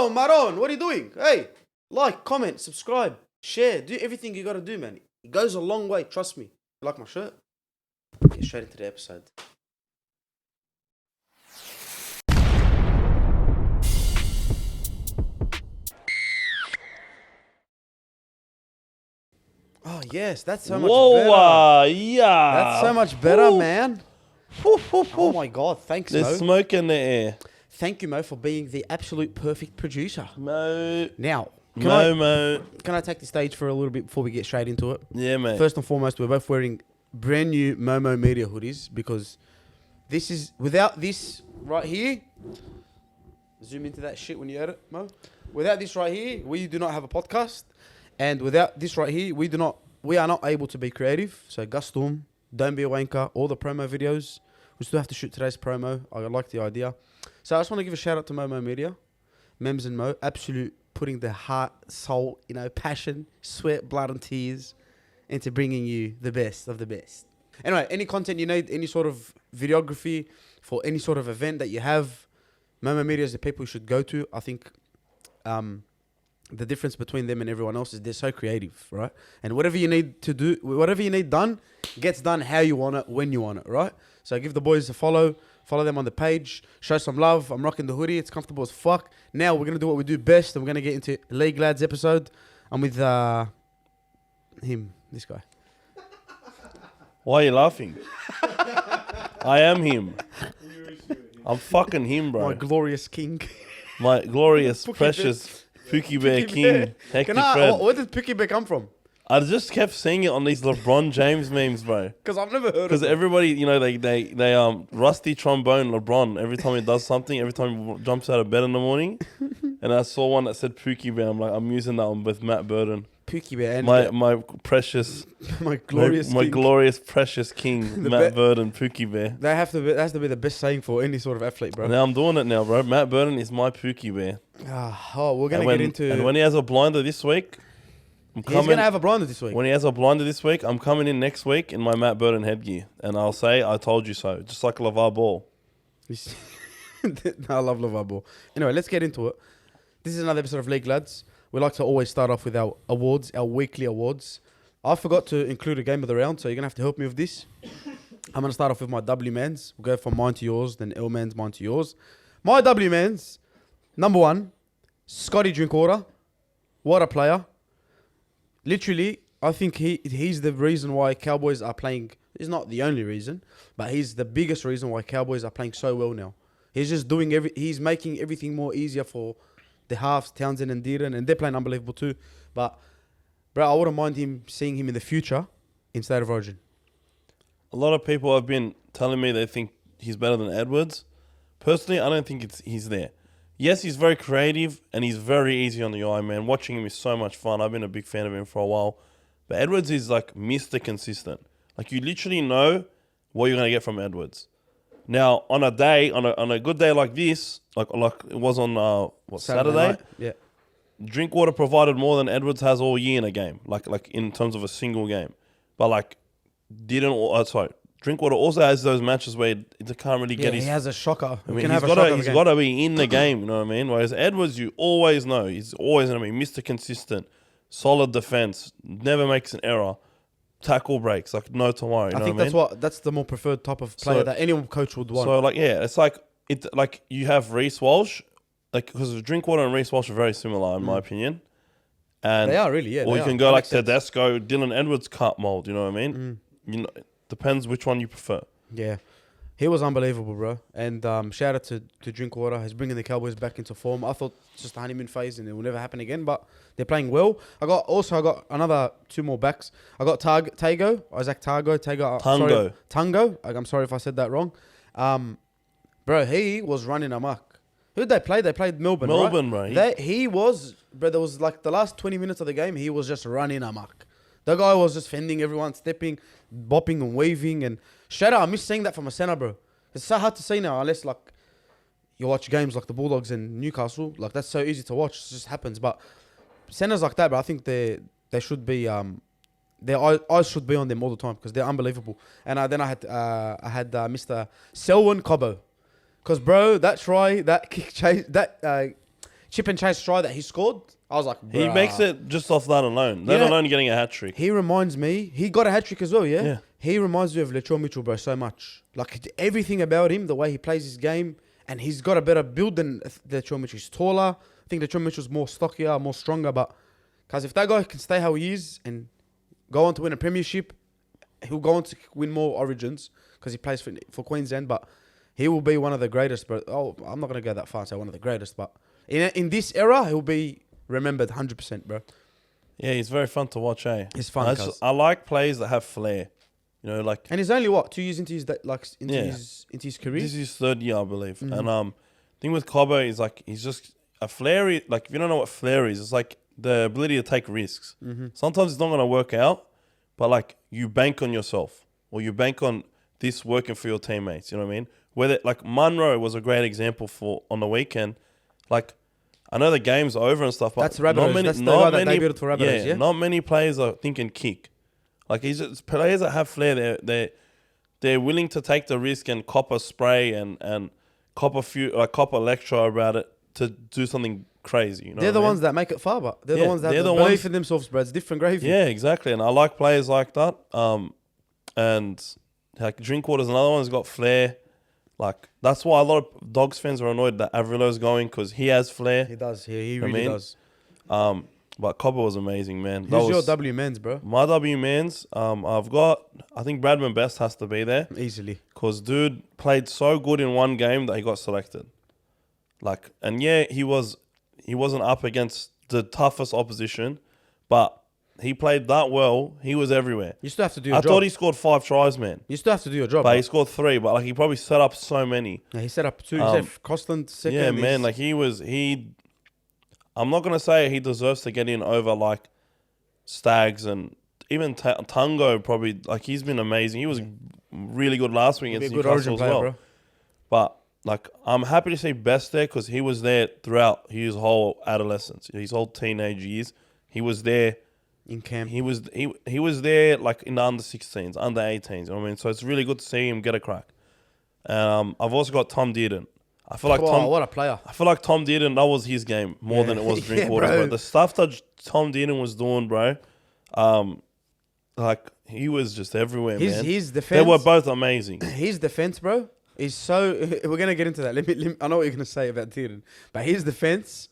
Yo, Maron, what are you doing? Hey, like, comment, subscribe, share, do everything you gotta do, man. It goes a long way, trust me. You like my shirt? Get straight into the episode. Oh, yes, that's so much better. Yeah. That's so much better, man. Oh, my God. Thanks, Mo. There's smoke in the air. Thank you, Mo, for being the absolute perfect producer. Mo. Now, Can I take the stage for a little bit before we get straight into it? Yeah, mate. First and foremost, we're both wearing brand new MOMO media hoodies because this is, without this right here, zoom into that shit when you edit, Mo. Without this right here, we do not have a podcast. And without this right here, we are not able to be creative. So Gustum, Don't Be a Wanker, all the promo videos. We still have to shoot today's promo. I like the idea. So I just want to give a shout out to MOMO Media, Mems and Mo, absolute putting their heart, soul, passion, sweat, blood and tears into bringing you the best of the best. Anyway, any content you need, any sort of videography for any sort of event that you have, MOMO Media is the people you should go to. I think the difference between them and everyone else is they're so creative, right? And whatever you need to do, whatever you need done, gets done how you want it, when you want it, right? So give the boys a follow them on the page, show some love. I'm rocking the hoodie, it's comfortable as fuck. Now we're going to do what we do best, and we're going to get into League Lads episode. I'm with this guy. Why are you laughing? I am him. I'm fucking him, bro. My glorious king. My glorious, precious Pookie Bear King, Hectic Fred. Where did Pookie Bear come from? I just kept seeing it on these LeBron James memes, bro. Because I've never heard of it. Because everybody, they rusty trombone LeBron every time he does something, every time he jumps out of bed in the morning. And I saw one that said Pookie Bear. I'm like, I'm using that one with Matt Burden. Pookie Bear. And my precious, my glorious my king. glorious precious king, Matt Burden, Pookie Bear. That has to be the best saying for any sort of athlete, bro. Now I'm doing it now, bro. Matt Burden is my Pookie Bear. We're gonna get into. And when he has a blinder this week, he's gonna have a blinder this week. When he has a blinder this week, I'm coming in next week in my Matt Burden headgear, and I'll say, "I told you so," just like LeVar Ball. I love LeVar Ball. Anyway, let's get into it. This is another episode of League Lads. We like to always start off with our awards, our weekly awards. I forgot to include a game of the round, so you're gonna have to help me with this. I'm gonna start off with my W mans. We'll go from mine to yours, then L mans, mine to yours. My W mans, number 1, Scotty Drinkwater. What a player! Literally, I think he's the reason why Cowboys are playing. He's not the only reason, but he's the biggest reason why Cowboys are playing so well now. He's just doing he's making everything more easier for the halves, Townsend and Deeren, and they're playing unbelievable too. But, bro, I wouldn't mind seeing him in the future instead of Origin. A lot of people have been telling me they think he's better than Edwards. Personally, I don't think he's there. Yes, he's very creative and he's very easy on the eye, man. Watching him is so much fun. I've been a big fan of him for a while. But Edwards is like Mr. Consistent. Like you literally know what you're going to get from Edwards. Now, on a good day like this, like it was on Saturday? Night? Yeah. Drinkwater provided more than Edwards has all year in a game, like in terms of a single game. But Drinkwater also has those matches where he can't really get his... he has a shocker. I mean, he's got to be in the game, you know what I mean? Whereas Edwards, you always know, he's always going to be Mr. Consistent, solid defense, never makes an error, tackle breaks, like no tomorrow, you know what I mean? That's the more preferred type of player that any coach would want. So, it's like you have Reece Walsh, because Drinkwater and Reece Walsh are very similar, in my opinion. And they are really, yeah. Or you can go like Tedesco, Dylan Edwards cut mold, you know what I mean? It depends which one you prefer. Yeah. He was unbelievable, bro. And shout out to Drinkwater. He's bringing the Cowboys back into form. I thought it's just a honeymoon phase and it will never happen again, but they're playing well. I got another 2 more backs. I got Isaac Tango. I'm sorry if I said that wrong. Bro, he was running amok. Who'd they play? They played Melbourne, right? There was like the last 20 minutes of the game, he was just running amok. The guy was just fending everyone, stepping, bopping and waving. And shout out, I miss seeing that from a centre, bro. It's so hard to see now, unless like you watch games like the Bulldogs and Newcastle. Like that's so easy to watch. It just happens. But centres like that, bro, I think they should be their eyes should be on them all the time because they're unbelievable. And then I had Mr. Selwyn Cobbo, because bro, that try, that kick chase, that chip and chase try that he scored, I was like, He bruh. makes it just off that alone. Let alone getting a hat trick. He reminds me, he got a hat trick as well, yeah? Yeah. He reminds me of Latrell Mitchell, bro, so much. Like, everything about him, the way he plays his game, and he's got a better build than Latrell Mitchell. He's taller. I think Latrell Mitchell's more stockier, more stronger, but because if that guy can stay how he is and go on to win a premiership, he'll go on to win more origins because he plays for Queensland, but he will be one of the greatest, bro. Oh, I'm not going to go that far and say one of the greatest, but in this era, he'll be remembered 100%, bro. Yeah, he's very fun to watch, eh? He's fun, I like players that have flair. You know, like... And he's only, 2 years into his his career? This is his third year, I believe. Mm-hmm. And thing with Cobbo is, like, he's just a flary... Like, if you don't know what flair is, it's like the ability to take risks. Mm-hmm. Sometimes it's not going to work out, but, like, you bank on yourself. Or you bank on this working for your teammates, you know what I mean? Whether, like, Munro was a great example for on the weekend. Like, I know the game's over and stuff, but... That's Rabbitohs. That's the guy that debuted for Rabbitohs, yeah? Not many players are thinking kick. Like, he's just players that have flair. They're willing to take the risk and cop a spray and cop a lecture about it to do something crazy. You know they're the ones that make it far, but they're the ones that have the belief in themselves, bro. It's different gravy. Yeah, exactly. And I like players like that. And like Drinkwater's another one who's got flair. Like, that's why a lot of Dogs fans are annoyed that Avrilo's going because he has flair. He does. He really does. But Cobbo was amazing, man. Who's your W men's, bro? My W men's, I think Bradman Best has to be there. Easily. Because dude played so good in one game that he got selected. Like, and yeah, he wasn't up against the toughest opposition, but he played that well. He was everywhere. You still have to do your job. I thought he scored 5 tries, man. You still have to do your job. But he scored 3, but like he probably set up so many. Yeah, he set up 2. He said Costin second. Yeah, man, like I'm not going to say he deserves to get in over like Stags and even Tungo probably. Like, he's been amazing. He was really good last week against Newcastle as well. Bro. But like, I'm happy to see Best there because he was there throughout his whole adolescence, his whole teenage years. He was there in camp. He was there like in the under 16s, under 18s. You know what I mean? So it's really good to see him get a crack. I've also got Tom Dearden. I feel like what a player. I feel like Tom Dearden, that was his game more than it was Drinkwater. But the stuff that Tom Dearden was doing, bro, like, he was just everywhere, man. His defense. They were both amazing. His defense, bro, is so... We're going to get into that. Let me, I know what you're going to say about Dearden. But his defense...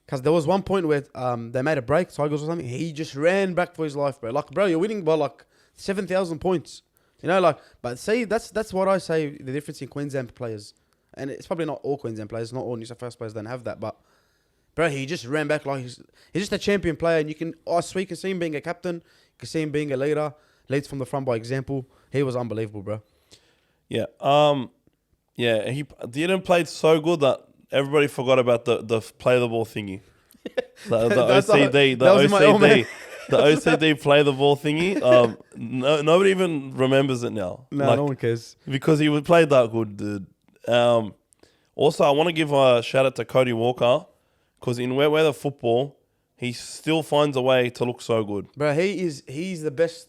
Because there was one point where they made a break, Tigers or something. He just ran back for his life, bro. Like, bro, you're winning by like 7,000 points. You know, like... But see, that's what I say, the difference in Queensland players. And it's probably not all Queensland players, not all New South Wales players don't have that. But, bro, he just ran back like he's just a champion player. And you can see him being a captain. You can see him being a leader. Leads from the front by example. He was unbelievable, bro. Yeah. Yeah, he didn't play so good that everybody forgot about the play the ball thingy. The OCD. The OCD play the ball thingy. Nobody even remembers it now. No, no one cares. Because he played that good, dude. Also, I want to give a shout out to Cody Walker because in wet weather football, he still finds a way to look so good. Bro, he's the best.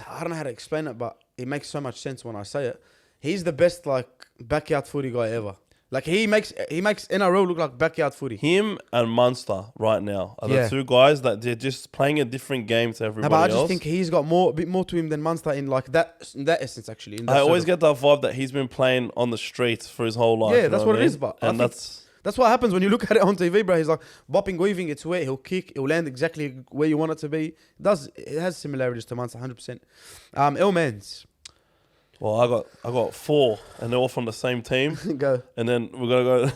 I don't know how to explain it, but it makes so much sense when I say it. He's the best like backyard footy guy ever. Like he makes NRL look like backyard footy. Him and Munster right now are the two guys that they're just playing a different game to everybody else. But I just think he's got a bit more to him than Munster in like that essence actually. I always get that vibe that he's been playing on the streets for his whole life. Yeah, that's what it is. But and that's what happens when you look at it on TV, bro. He's like bopping, weaving. It's where he'll kick, he'll land exactly where you want it to be. It has similarities to Munster, 100%. Elmans. Well, I got 4, and they're all from the same team. Go. And then we're gonna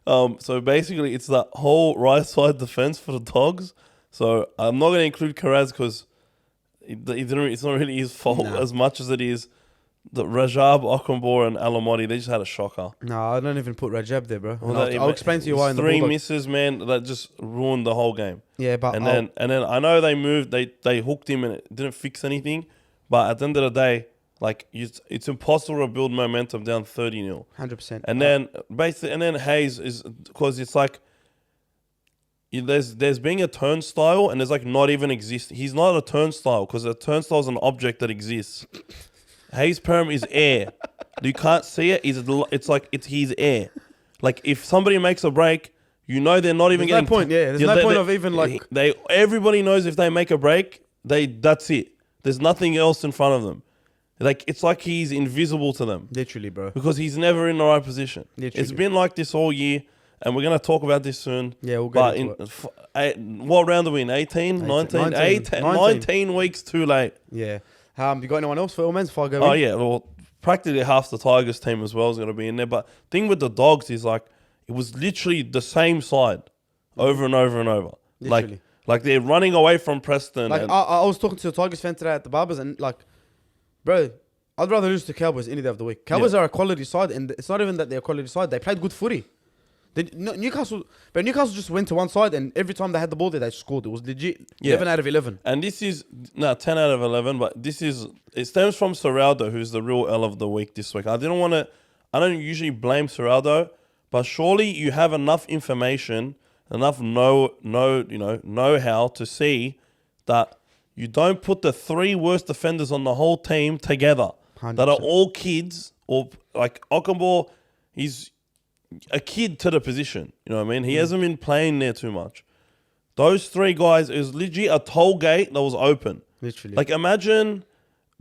go. So basically, it's that whole right side defense for the Dogs. So I'm not gonna include Karaz because it's not really his fault as much as it is the Rajab, Okunbor, and Alamotti. They just had a shocker. No, I don't even put Rajab there, bro. I'll explain to you why. In the 3 misses, man, that just ruined the whole game. Yeah, but and then I know they moved. They hooked him and it didn't fix anything. But at the end of the day. Like, it's impossible to build momentum down 30-0. 100%. And then Hayes is... Because it's like... There's being a turnstile and there's like not even exist. He's not a turnstile because a turnstile is an object that exists. Hayes' perm is air. You can't see it. It's like he's air. Like, if somebody makes a break, You know they're not even There's getting... no point, yeah. There's no point of even like... Everybody knows if they make a break, that's it. There's nothing else in front of them. Like, it's like he's invisible to them. Literally, bro. Because he's never in the right position. Literally. It's been like this all year, and we're going to talk about this soon. Yeah, we'll get into it. What round are we in? 18? 19? 19 weeks too late. Yeah. You got anyone else for Illmans before I go in? Oh, yeah. Well, practically half the Tigers team as well is going to be in there. But thing with the Dogs is, like, it was literally the same side over and over and over. Literally. Like they're running away from Preston. Like, I was talking to a Tigers fan today at the Barbers, and like, bro, I'd rather lose to Cowboys any day of the week. Cowboys are a quality side, and it's not even that they're a quality side. They played good footy. Newcastle just went to one side, and every time they had the ball there, they scored. It was legit 11 out of 11. And this is 10 out of 11, but it stems from Ciraldo, who's the real L of the week this week. I don't usually blame Ciraldo, but surely you have enough information, enough know-how to see that you don't put the 3 worst defenders on the whole team together 100%. that are all kids, or like Ockenbaugh, he's a kid to the position. You know what I mean? He hasn't been playing there too much. Those 3 guys is legit a toll gate that was open. Literally. Like, imagine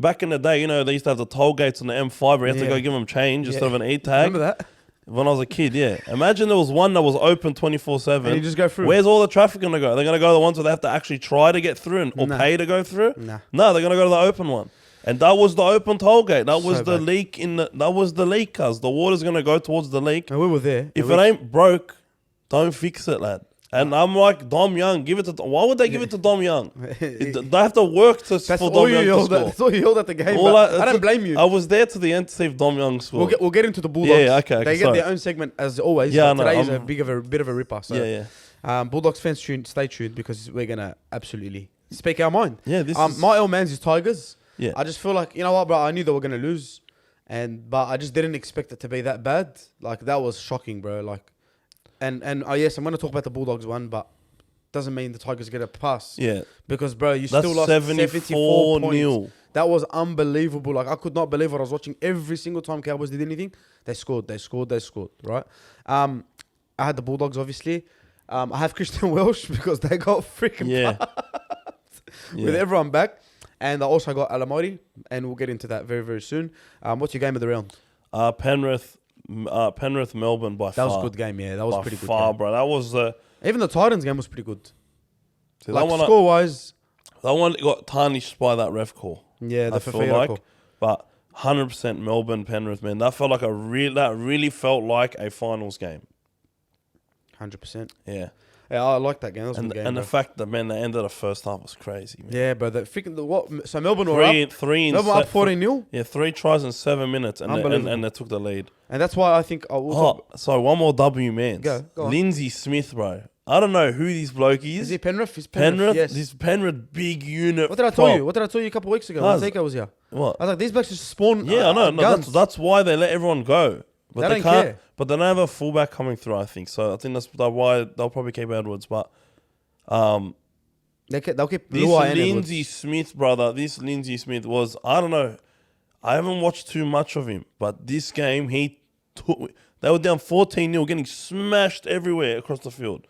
back in the day, they used to have the toll gates on the M5 where you have to go give them change instead of an E-tag. Remember that? When I was a kid, yeah. Imagine there was one that was open 24/7. And you just go through. Where's all the traffic going to go? They're going to go to the ones where they have to actually try to get through or pay to go through? Nah. No, they're going to go to the open one. And that was the open toll gate. That was So the bad. leak that was the leak, cuz. The water's going to go towards the leak. And we were there. If it ain't broke, don't fix it, lad. And I'm like, Dom Young, give it to... Why would they give it to Dom Young? They have to work for Dom Young to score. That's all you yelled at the game. I don't blame you. I was there to the end to see if Dom Young scored. We'll get into the Bulldogs. Yeah, okay, They get their own segment as always. Yeah, Today is I'm- a bit of a ripper. So, Yeah. Bulldogs fans, stay tuned because we're gonna absolutely speak our mind. Yeah, this is... My Illmans is Tigers. Yeah. I just feel like, you know what, bro? I knew they were gonna lose, but I just didn't expect it to be that bad. Like, that was shocking, bro. Like, and yes, I'm gonna talk about the Bulldogs one, but doesn't mean the Tigers get a pass. Yeah. Because, bro, you That's still lost 74 points. 74-0. That was unbelievable. Like, I could not believe what I was watching. Every single time Cowboys did anything, they scored, right? I had the Bulldogs, obviously. I have Christian Welsh because they got freaking with everyone back. And I also got Alamori, and we'll get into that very, very soon. What's your game of the round? Penrith, Melbourne by far. That was a good game, yeah. That was pretty good. Far, bro. That was even the Titans game was pretty good. See, like, score-wise. That one got tarnished by that ref call. Yeah, the I feel Fafita call. But 100% Melbourne, Penrith, man. That felt like that really felt like a finals game. 100%. Yeah. Yeah, I like that game. That was a good game, and bro. the fact that, man, the end of the first half was crazy, man. Yeah, bro. So Melbourne were up. Melbourne up 14-0. Yeah, 3 tries in 7 minutes, and they took the lead. And that's why I think... sorry, one more W, man. Go on. Lindsay Smith, bro. I don't know who this bloke is. Is he Penrith? He's Penrith? Yes. This Penrith big unit. What did I tell you? What did I tell you a couple of weeks ago when Seiko was here? What? I was like, these blokes just spawn Yeah, I know. guns. That's why they let everyone go. But They don't can't. care. But they don't have a fullback coming through, I think. So I think that's why they'll probably keep Edwards. But they'll keep this Luai and Lindsay Edwards. Smith, brother, this Lindsay Smith was, I don't know. I haven't watched too much of him. But this game, they were down 14-0, getting smashed everywhere across the field.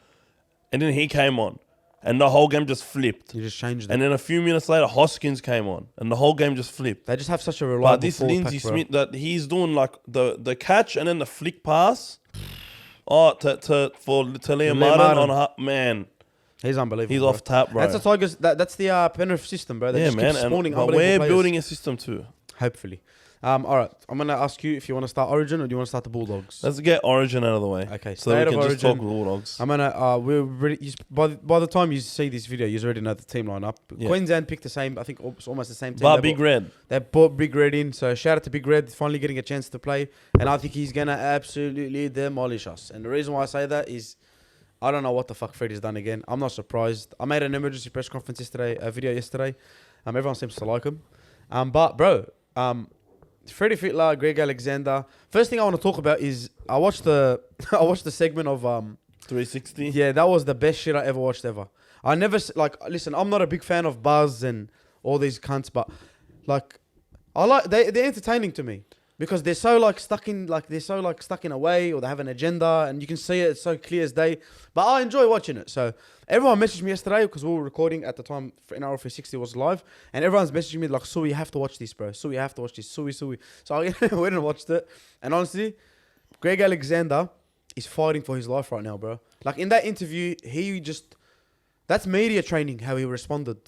And then he came on. And the whole game just flipped. You just changed it. And then a few minutes later, Hoskins came on. And the whole game just flipped. They just have such a reliable But this Lindsay Smith, that he's doing like the catch and then the flick pass. To Liam Martin on man. He's unbelievable. He's bro. off tap, bro. That's the Tigers. That's the Penrith system, bro. They Yeah, just man. keep spawning But unbelievable we're players. building a system too. Hopefully. All right. I'm gonna ask you if you want to start Origin or do you want to start the Bulldogs? Let's get Origin out of the way. Okay. So that we State can of just talk Origin. Bulldogs. I'm gonna. We're ready. By the time you see this video, you already know the team lineup. Yeah. Queensland picked the same. I think it's almost the same team. But Big Red. They brought Big Red in, so shout out to Big Red finally getting a chance to play, and I think he's gonna absolutely demolish us. And the reason why I say that is, I don't know what the fuck Freddie's done again. I'm not surprised. I made an emergency press conference yesterday, a video yesterday. Everyone seems to like him, but bro, Freddie Fitler, Greg Alexander. First thing I want to talk about is I watched the segment of 360. Yeah, that was the best shit I ever watched ever. I never listen. I'm not a big fan of Buzz and all these cunts, but they're entertaining to me. because they're so like stuck in a way, or they have an agenda, and you can see it. It's so clear as day. But I enjoy watching it. So everyone messaged me yesterday because we were recording at the time. In our 360 was live, and everyone's messaging me like, "Suey, you have to watch this, bro. Suey, you have to watch this. Suey." So I went and watched it, and honestly, Greg Alexander is fighting for his life right now, bro. Like in that interview, that's media training. How he responded.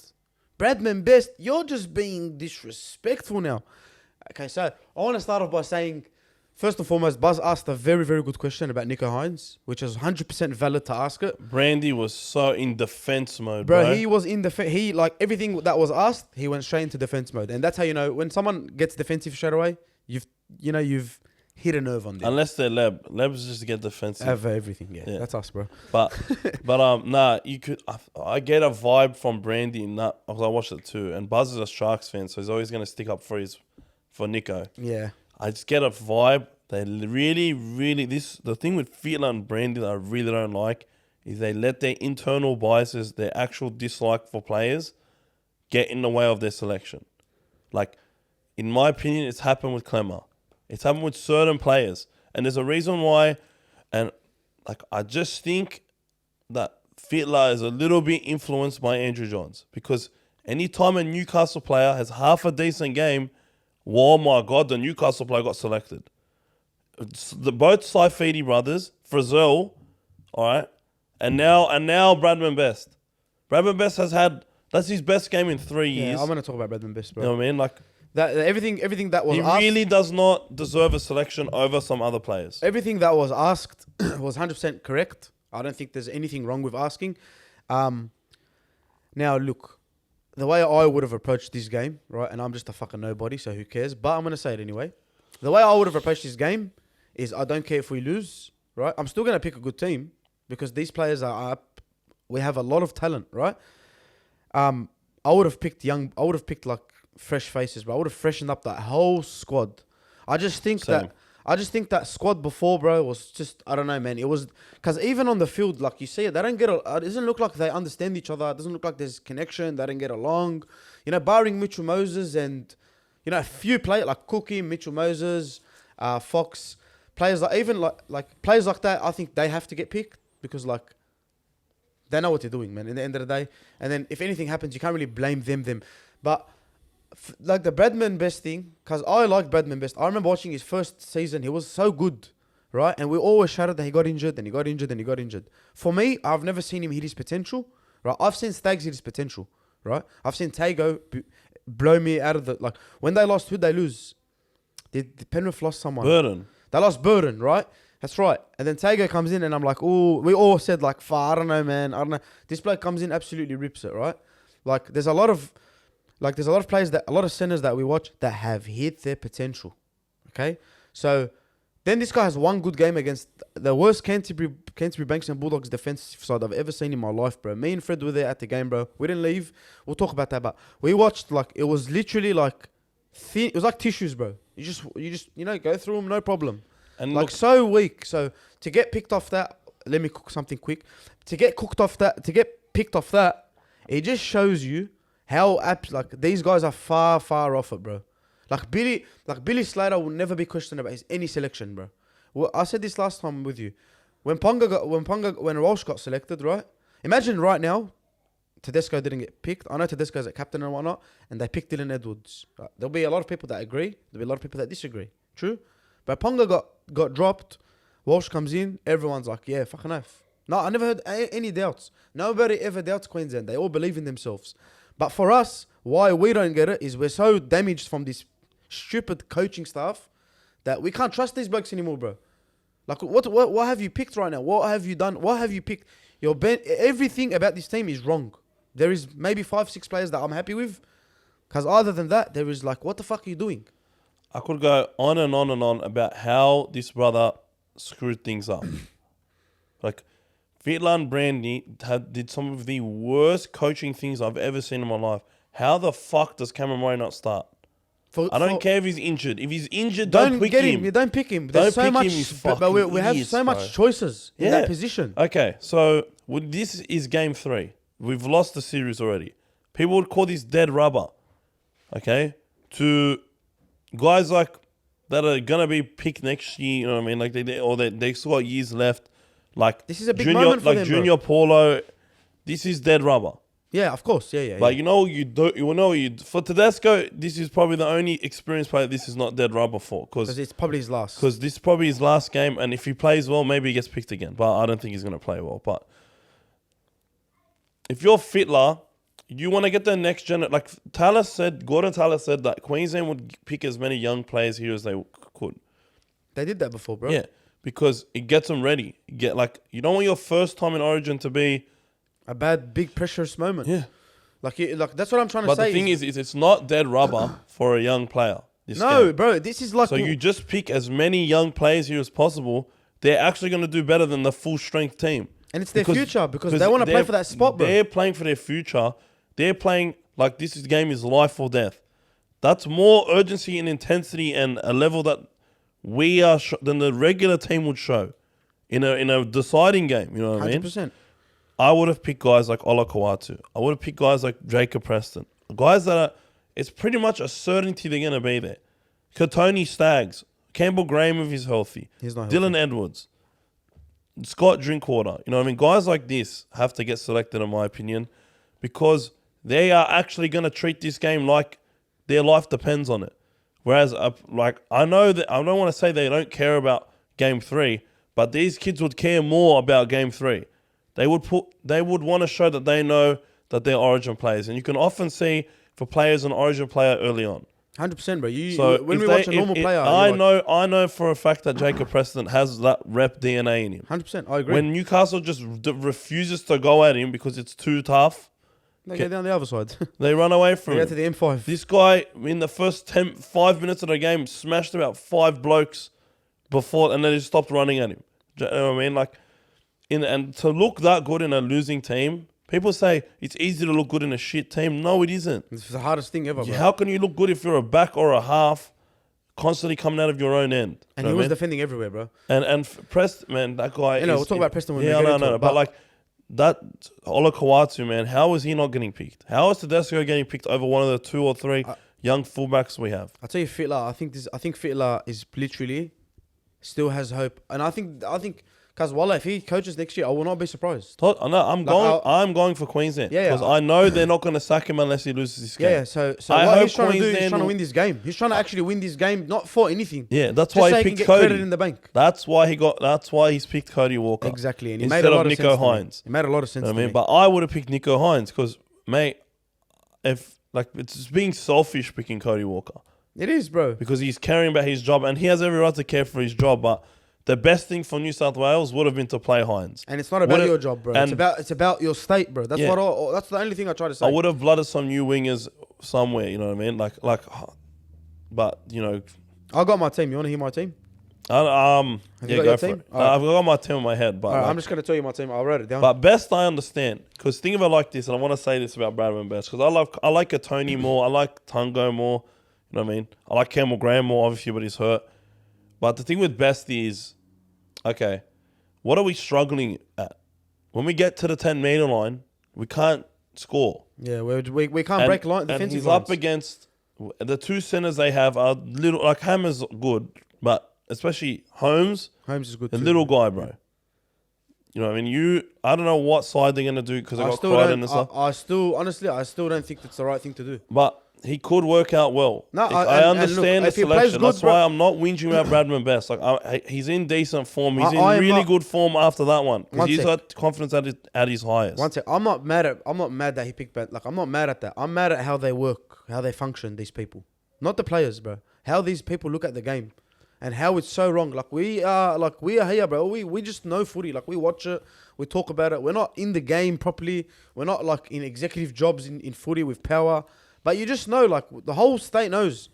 Bradman Best, you're just being disrespectful now. Okay, so I want to start off by saying, first and foremost, Buzz asked a very, very good question about Nico Hines, which is 100% valid to ask it. Brandy was so in defense mode, bro. He was in defense. He, like, everything that was asked, he went straight into defense mode. And that's how you know, when someone gets defensive straight away, you've hit a nerve on them. Unless they're Leb. Leb's just to get defensive. Have everything, yeah. That's us, bro. But you could. I get a vibe from Brandy in that, because I watched it too. And Buzz is a Sharks fan, so he's always going to stick up for Nico. Yeah. I just get a vibe. They really, the thing with Fitler and Brandy that I really don't like is they let their internal biases, their actual dislike for players, get in the way of their selection. Like, in my opinion, it's happened with Clemmer. It's happened with certain players. And there's a reason why. And like, I just think that Fitler is a little bit influenced by Andrew Johns. Because anytime a Newcastle player has half a decent game, oh my God, the Newcastle player got selected. Both Saifidi brothers, Frizzell, all right, and now Bradman Best. Bradman Best that's his best game in 3 years. Yeah, I'm going to talk about Bradman Best, bro. You know what I mean? Like, that everything that was asked, he really does not deserve a selection over some other players. Everything that was asked was 100% correct. I don't think there's anything wrong with asking. Now, look, the way I would have approached this game, right, and I'm just a fucking nobody, so who cares? But I'm going to say it anyway. The way I would have approached this game is I don't care if we lose, right? I'm still going to pick a good team because these players are up. We have a lot of talent, right? I would have picked like fresh faces, bro. I would have freshened up that whole squad. I just think that squad before, bro, was just, I don't know, man. It was, because even on the field, like you see it, they don't get, it doesn't look like they understand each other. It doesn't look like there's connection. They don't get along. You know, barring Mitchell Moses and, you know, a few players like Cookie, Mitchell Moses, Fox, players like, even like players like that, I think they have to get picked because, like, they know what they're doing, man, in the end of the day. And then if anything happens, you can't really blame them. But like the Bradman Best thing, because I like Bradman Best. I remember watching his first season. He was so good, right? And we always shouted that he got injured, and he got injured, and he got injured. For me, I've never seen him hit his potential, right? I've seen Stags hit his potential, right? I've seen Tago blow me out of the, like, when they lost, who'd they lose? The Penrith lost someone. Burden. They lost Burden, right? That's right. And then Tago comes in, and I'm like, oh, we all said, like, I don't know, man. I don't know. This bloke comes in, absolutely rips it, right? Like, there's a lot of players a lot of centers that we watch that have hit their potential. Okay? So then this guy has one good game against the worst Canterbury Banks and Bulldogs defensive side I've ever seen in my life, bro. Me and Fred were there at the game, bro. We didn't leave. We'll talk about that, but we watched, like, it was literally like thin. It was like tissues, bro. You just go through them, no problem. And like, look, so weak. So to get picked off that, let me cook something quick. To get picked off that, it just shows you how like these guys are far off it, bro. Like Billy Slater will never be questioned about any selection, bro. Well, I said this last time with you. When Walsh got selected, right? Imagine right now, Tedesco didn't get picked. I know Tedesco's a captain and whatnot, and they picked Dylan Edwards. Right? There'll be a lot of people that agree. There'll be a lot of people that disagree. True, but Ponga got dropped. Walsh comes in. Everyone's like, yeah, fucking oath. No, I never heard any doubts. Nobody ever doubts Queensland. They all believe in themselves. But for us, why we don't get it is we're so damaged from this stupid coaching staff that we can't trust these blokes anymore, bro. Like, what have you picked right now? What have you done? What have you picked? Everything about this team is wrong. There is maybe 5-6 players that I'm happy with. Because other than that, there is like, what the fuck are you doing? I could go on and on and on about how this brother screwed things up. Like, Fitler and Brandy did some of the worst coaching things I've ever seen in my life. How the fuck does Cameron Murray not start? I don't care if he's injured. If he's injured, don't pick him. You don't pick him. There's so much, but we have so much choices in that position. Okay, so this is game 3. We've lost the series already. People would call this dead rubber. Okay, to guys like that are gonna be picked next year. You know what I mean? Like they still got years left. Like This is a big moment for them, Junior Paulo. This is dead rubber. Yeah, of course. Yeah. But you know, for Tedesco, this is probably the only experienced player this is not dead rubber for. Because it's probably his last. Because this is probably his last game, and if he plays well, maybe he gets picked again. But I don't think he's going to play well. But if you're Fitler, you want to get the next gen. Like Gordon Tallis said that Queensland would pick as many young players here as they could. They did that before, bro. Yeah, because it gets them ready. You don't want your first time in Origin to be a bad, big, pressurous moment. Yeah. Like that's what I'm trying to say. But the thing is it's not dead rubber for a young player. No, bro. This is like... So you just pick as many young players here as possible. They're actually going to do better than the full-strength team. And it's their future because they want to play for that spot, bro. They're playing for their future. They're playing like this game is life or death. That's more urgency and intensity and a level that we are than the regular team would show in a deciding game. You know what I mean? 100%. I would have picked guys like Ola Kawatu. I would have picked guys like Jacob Preston. Guys that it's pretty much a certainty they're going to be there. Katoni Staggs. Campbell Graham if he's healthy. He's not Dylan healthy. Edwards. Scott Drinkwater. You know what I mean? Guys like this have to get selected, in my opinion, because they are actually going to treat this game like their life depends on it. Whereas, I know that I don't want to say they don't care about Game 3, but these kids would care more about Game 3. They would want to show that they know that they're Origin players, and you can often see for players an Origin player early on. 100%, bro. When we watch a normal player, I know for a fact that Jacob Preston has that rep DNA in him. 100%, I agree. When Newcastle just refuses to go at him because it's too tough, they go down the other side. they run away from him. They go to the M5. This guy in the first 5 minutes of the game smashed about 5 blokes before, and then he stopped running at him. Do you know what I mean? And to look that good in a losing team, people say it's easy to look good in a shit team. No, it isn't. It's the hardest thing ever, bro. How can you look good if you're a back or a half constantly coming out of your own end? And he was defending everywhere, bro. And Preston, man, that guy we'll talk about Preston when we get into it. No. But like that Ola Kawatu, man, how is he not getting picked? How is Tedesco getting picked over one of the 2 or 3 young fullbacks we have? I tell you, Fitler, I think Fitler is literally still has hope. And I think because if he coaches next year, I will not be surprised. I'm going for Queensland. Because I know they're not going to sack him unless he loses this game. Yeah, so what he's trying to do, he's trying to win this game. He's trying to actually win this game, not for anything. Yeah, that's why he picked Cody. Credit in the bank. That's why he's picked Cody Walker. Exactly, and he instead made a lot of of Nico sense Hines. It made a lot of sense to me. But I would have picked Nico Hines because, mate, it's being selfish picking Cody Walker. It is, bro. Because he's caring about his job, and he has every right to care for his job, but the best thing for New South Wales would have been to play Hines. And it's not about your job, bro. It's about your state, bro. That's that's the only thing I try to say. I would have blooded some new wingers somewhere, you know what I mean? But, you know. I got my team. You want to hear my team? Have you got your team? I've got my team in my head. But I'm just going to tell you my team. I wrote it down. But best I understand. Because think of it like this, and I want to say this about Bradman Best. Because I like a Tony more. I like Tungo more. You know what I mean? I like Campbell Graham more, obviously, but he's hurt. But the thing with Best is, okay, what are we struggling at? When we get to the 10-meter line, we can't score. Yeah, we can't break line. And he's up against the 2 centers they have are little. Like Hammer's good, but especially Holmes. Holmes is good. A little guy, bro. You know what I mean? I don't know what side they're gonna do because I got Crichton and stuff. Honestly, I still don't think that's the right thing to do. But he could work out well. No, I understand the selection. Good, that's why I'm not whinging about Bradman Best. He's in decent form. He's in really good form after that one. Because he's got confidence at his highest. One sec. I'm not mad that he picked Ben. I'm not mad at that. I'm mad at how they work, how they function. These people, not the players, bro. How these people look at the game, and how it's so wrong. We are here, bro. We just know footy. We watch it. We talk about it. We're not in the game properly. We're not in executive jobs in footy with power. But you just know, the whole state knows.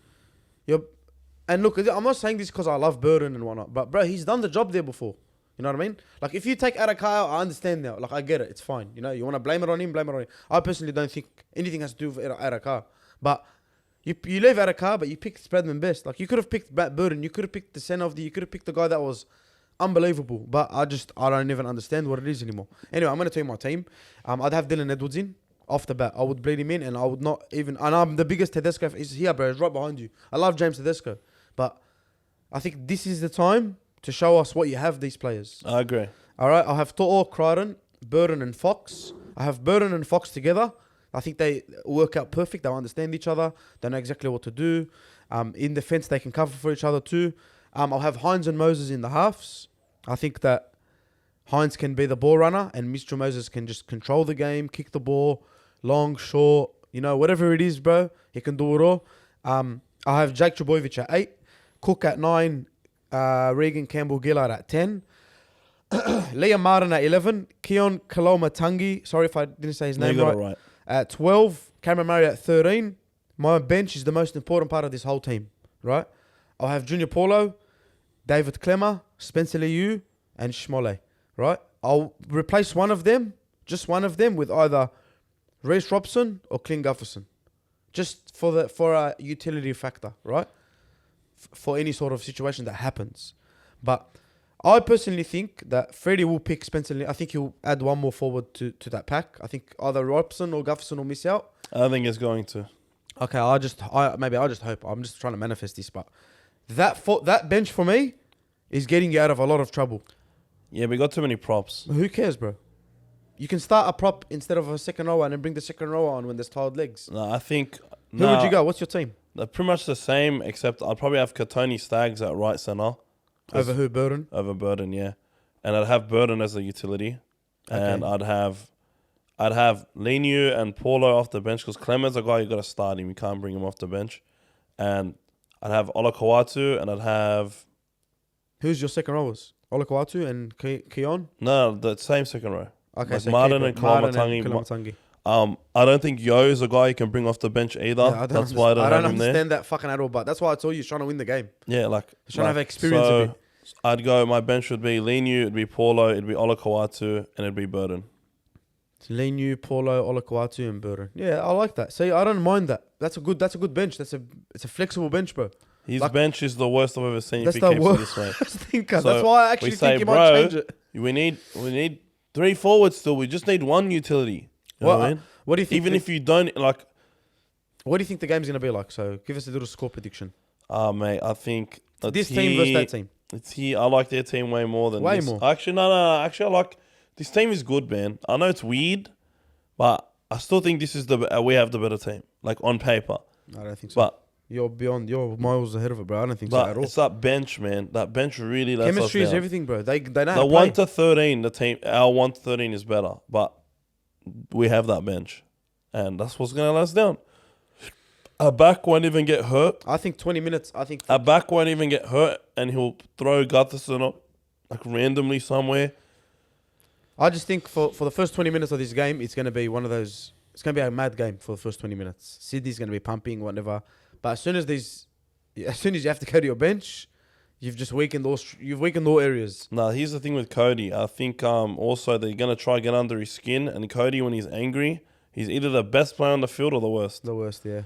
And look, I'm not saying this because I love Burden and whatnot, but bro, he's done the job there before. You know what I mean? If you take Adaka out, I understand now. I get it. It's fine. You know, you want to blame it on him. I personally don't think anything has to do with Adaka. But you leave Adaka, but you picked Spreadman Best. You could have picked Burden. You could have picked the center you could have picked the guy that was unbelievable. But I don't even understand what it is anymore. Anyway, I'm going to tell you my team. I'd have Dylan Edwards in. Off the bat, I would bleed him in, and I would not even. And I'm the biggest Tedesco. He's here, bro. He's right behind you. I love James Tedesco, but I think this is the time to show us what you have, these players. I agree. All right, I have To'o, Crichton, Burden and Fox. I have Burden and Fox together. I think they work out perfect. They understand each other. They know exactly what to do. In defense, they can cover for each other too. I'll have Hines and Moses in the halves. I think that Hines can be the ball runner and Mr. Moses can just control the game, kick the ball, long, short, whatever it is, bro. He can do it all. I have Jake Trbojevic at 8, Cook at 9, Regan Campbell-Gillard at 10, Liam Martin at 11, Keon Kaloma-Tangi, sorry if I didn't say his name right, at 12, Cameron Murray at 13. My bench is the most important part of this whole team, right? I'll have Junior Paulo, David Clemmer, Spencer Liu, and Schmolle, right? I'll replace one of them, just one of them, with either Reece Robson or Clint Gutherson, just for a utility factor, right? For any sort of situation that happens. But I personally think that Freddie will pick Spencer Liu. I think he'll add one more forward to that pack. I think either Robson or Gutherson will miss out. I think it's going to. Okay, I just hope. I'm just trying to manifest this, but that bench for me is getting you out of a lot of trouble. Yeah, we got too many props. Who cares, bro? You can start a prop instead of a second rower and then bring the second rower on when there's tired legs. No, I think... Who would you go? What's your team? They're pretty much the same, except I'd probably have Katoni Staggs at right centre. Over who, Burden? Over Burden, yeah. And I'd have Burden as a utility. Okay. And I'd have Leniu and Paulo off the bench because Clemens a guy you got to start him. You can't bring him off the bench. And I'd have Olakawatu and I'd have... Who's your second rowers? Olakawatu and Keon? No, the same second row. Okay, like so Martin and Kalamatangi. I don't think Yo is a guy you can bring off the bench either. Yeah, that's why I don't understand that fucking at all. But that's why I told you he's trying to win the game. Yeah, he's trying to have experience. So I'd go. My bench would be Leniu, it'd be Paulo, it'd be Olakawatu, and it'd be Burden. Leniu, Paulo, Olakawatu, and Burden. Yeah, I like that. See, I don't mind that. That's a good bench. It's a flexible bench, bro. His bench is the worst I've ever seen. That's if he the keeps worst. It this way. So that's why I actually think he might change it. We need 3 forwards still. We just need 1 utility. You know what I mean? What do you think? Even if you don't like, what do you think the game's gonna be like? So give us a little score prediction. Mate, I think this team versus that team. It's here. I like their team way more than this. More. Actually, no. Actually, I like this team is good, man. I know it's weird, but I still think this is we have the better team. Like on paper. I don't think so. But you're miles ahead of it, bro. I don't think so at all. It's that bench, man. That bench really lets chemistry us is down. everything, bro. They know how the to 1 to 13, the team. Our 1 to 13 is better, but we have that bench, and that's what's gonna let us down. A back won't even get hurt. I think 20 minutes. A back won't even get hurt, and he'll throw Gutherson up like randomly somewhere. I just think for the first 20 minutes of this game, it's gonna be one of those. It's gonna be a mad game for the first 20 minutes. Sydney's gonna be pumping, whatever. But as soon as you have to go to your bench, you've just weakened all areas. Nah, here's the thing with Cody. I think also they're gonna try get under his skin, and Cody when he's angry, he's either the best player on the field or the worst. The worst, yeah.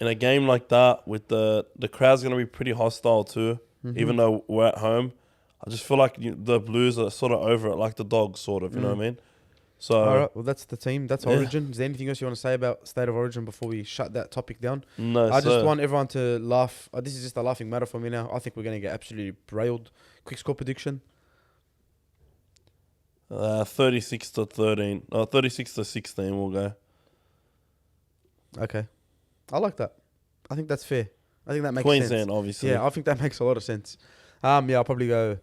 In a game like that, with the crowd's gonna be pretty hostile too. Mm-hmm. Even though we're at home, I just feel like the Blues are sort of over it, like the Dogs, sort of. You know what I mean? So, all right, well, that's the team. That's Origin. Is there anything else you want to say about State of Origin before we shut that topic down? No, I just want everyone to laugh. This is just a laughing matter for me now. I think we're going to get absolutely railed. Quick score prediction. 36 to 13. 36 to 16 we'll go. Okay. I like that. I think that's fair. I think that makes Queensland, sense. obviously. Yeah, I think that makes a lot of sense. I'll probably go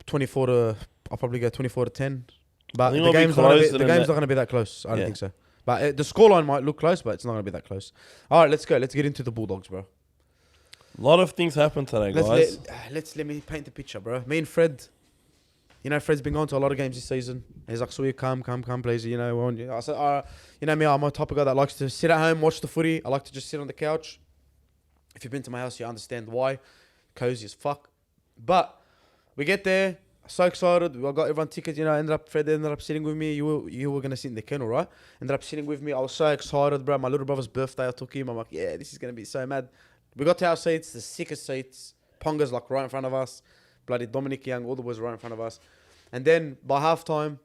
24 to 10. But the game's not going to be that close. I don't think so. But the scoreline might look close, but it's not going to be that close. All right, let's go. Let's get into the Bulldogs, bro. A lot of things happened today, guys. Let me paint the picture, bro. Me and Fred, Fred's been going to a lot of games this season. He's like, Suey, come, please. I said, me, I'm a type of guy that likes to sit at home, watch the footy. I like to just sit on the couch. If you've been to my house, you understand why. Cozy as fuck. But we get there. So excited. I got everyone tickets, Fred ended up sitting with me. You were going to sit in the kennel, right? Ended up sitting with me. I was so excited, bro. My little brother's birthday, I took him. I'm like, yeah, this is going to be so mad. We got to our seats, the sickest seats. Ponga's like right in front of us. Bloody Dominic Young, all the boys right in front of us. And then by halftime,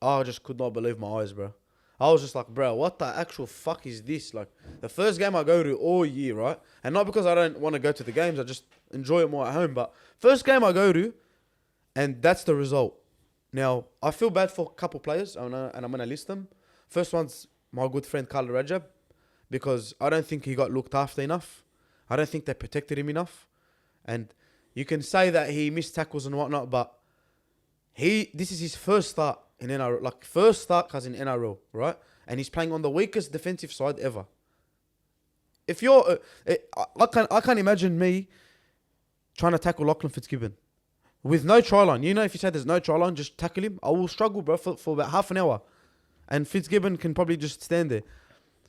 I just could not believe my eyes, bro. I was just like, bro, what the actual fuck is this? Like, the first game I go to all year, right? And not because I don't want to go to the games, I just enjoy it more at home. But first game I go to, and that's the result. Now, I feel bad for a couple players, and I'm going to list them. First one's my good friend Carl Rajab, because I don't think he got looked after enough. I don't think they protected him enough. And you can say that he missed tackles and whatnot, but this is his first start in NRL, like first start cause in NRL, right? And he's playing on the weakest defensive side ever. If you're, I can't imagine me trying to tackle Lachlan Fitzgibbon with no try line. You know, if you say there's no try line, just tackle him. I will struggle, bro, for about half an hour, and Fitzgibbon can probably just stand there.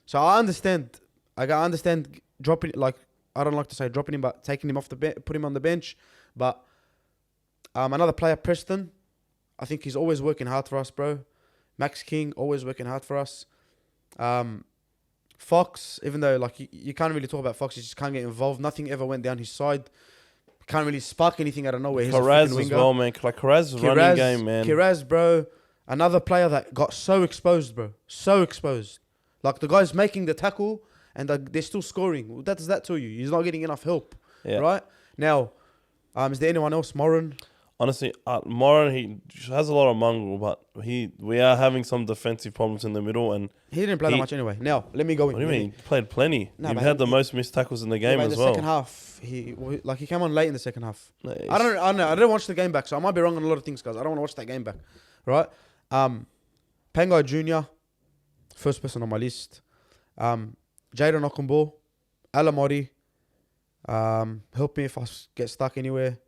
So I understand. I understand dropping, like, I don't like to say dropping him, but taking him off the bench, put him on the bench. But another player, Preston, I think he's always working hard for us, bro. Max King, always working hard for us. Fox, even though like you can't really talk about Fox, he just can't get involved. Nothing ever went down his side. Can't really spark anything out of nowhere. He's Kiraz as well, man. Like Kiraz is running game, man. Kiraz, bro. Another player that got so exposed, bro. So exposed. Like the guy's making the tackle and they're still scoring. What does that tell you? He's not getting enough help. Yeah. Right? Now, is there anyone else? Moran? Honestly, Moran, he has a lot of mongrel, but we are having some defensive problems in the middle, and he didn't play that much anyway. Now, let me go in. What do you mean? He played plenty. No, he had the most missed tackles in the game as well. In the second half, he came on late in the second half. No, I don't know. I didn't watch the game back, so I might be wrong on a lot of things, guys. I don't want to watch that game back. Right? Pangai Jr., first person on my list. Jayden Okumbo, Alamori. Help me if I get stuck anywhere.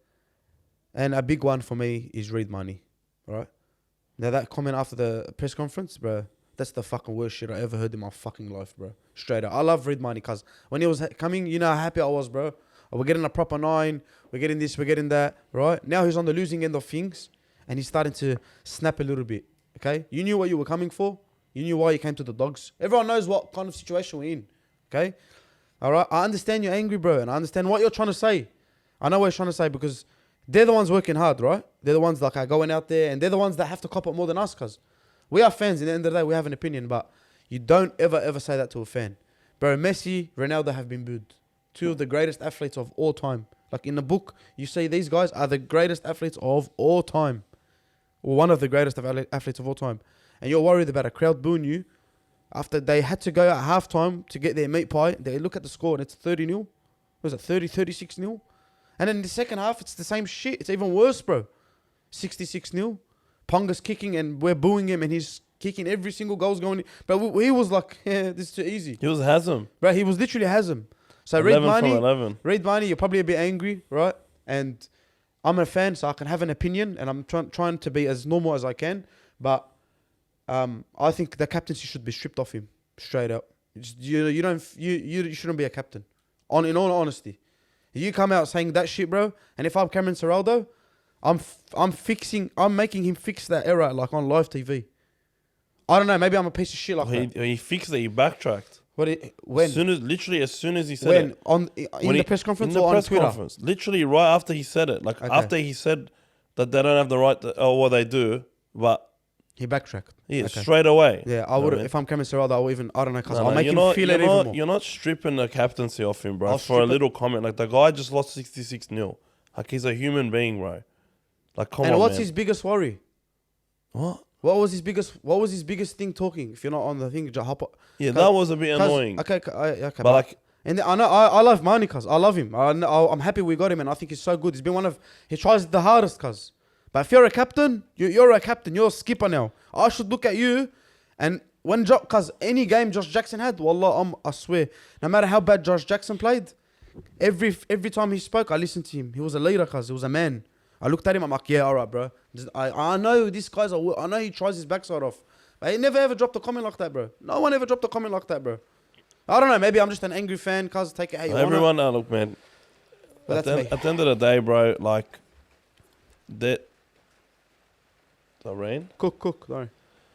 And a big one for me is Reed Money, right? Now that comment after the press conference, bro, that's the fucking worst shit I ever heard in my fucking life, bro. Straight up. I love Reed Money because when he was coming, you know how happy I was, bro. We're getting a proper 9. We're getting this, we're getting that, right? Now he's on the losing end of things and he's starting to snap a little bit, okay? You knew what you were coming for. You knew why you came to the Dogs. Everyone knows what kind of situation we're in, okay? All right? I understand you're angry, bro, and I understand what you're trying to say. I know what you're trying to say because they're the ones working hard, right? They're the ones that are going out there, and they're the ones that have to cop up more than us, because we are fans. At the end of the day, we have an opinion, but you don't ever say that to a fan. Bro, Messi, Ronaldo have been booed. 2 of the greatest athletes of all time. Like in the book, you say these guys are the greatest athletes of all time. Or one of the greatest athletes of all time. And you're worried about a crowd booing you after they had to go at halftime to get their meat pie. They look at the score and it's 30-0. Was it 36-0? And then in the second half, it's the same shit. It's even worse, bro. 66-0. Ponga's kicking and we're booing him and he's kicking every single goal's going in. But he was like, yeah, this is too easy. He was Hazem. Bro, he was literally Hazem. So Reed Marnie, you're probably a bit angry, right? And I'm a fan, so I can have an opinion and I'm trying to be as normal as I can. But I think the captaincy should be stripped off him, straight up. You shouldn't be a captain. In all honesty. You come out saying that shit, bro, and if I'm Cameron Ciraldo, I'm making him fix that error like on live TV. I don't know, maybe I'm a piece of shit like that. He fixed it, he backtracked. When? As soon as he said it. In the press conference or on Twitter? Conference. Literally right after he said it. After he said that they don't have the right to, or what they do, but he backtracked. Yeah, straight away. Yeah, I would. If I'm Cameron Ciraldo, I don't know, because I'll make him feel it even more. You're not stripping the captaincy off him, bro, for a little comment. Like, the guy just lost 66-0. Like, he's a human being, bro. Like, come on, And what's man. his biggest worry? What? What was his biggest thing talking? If you're not on the thing, just hop up. Yeah, that was a bit annoying. Okay. But like, and I know I love Marnie, cuz I love him. I'm happy we got him, and I think he's so good. He's been he tries the hardest, cuz. But if you're a captain, you're a captain. You're a skipper now. I should look at you, and cuz any game Josh Jackson had, wallah, I swear, no matter how bad Josh Jackson played, every time he spoke, I listened to him. He was a leader, cuz he was a man. I looked at him, I'm like, yeah, all right, bro. I know this guy's I know he tries his backside off. But he never ever dropped a comment like that, bro. No one ever dropped a comment like that, bro. I don't know, maybe I'm just an angry fan, cuz take it how you want. Everyone, look, man. At the end of the day, bro, like, that. The rain? Cook,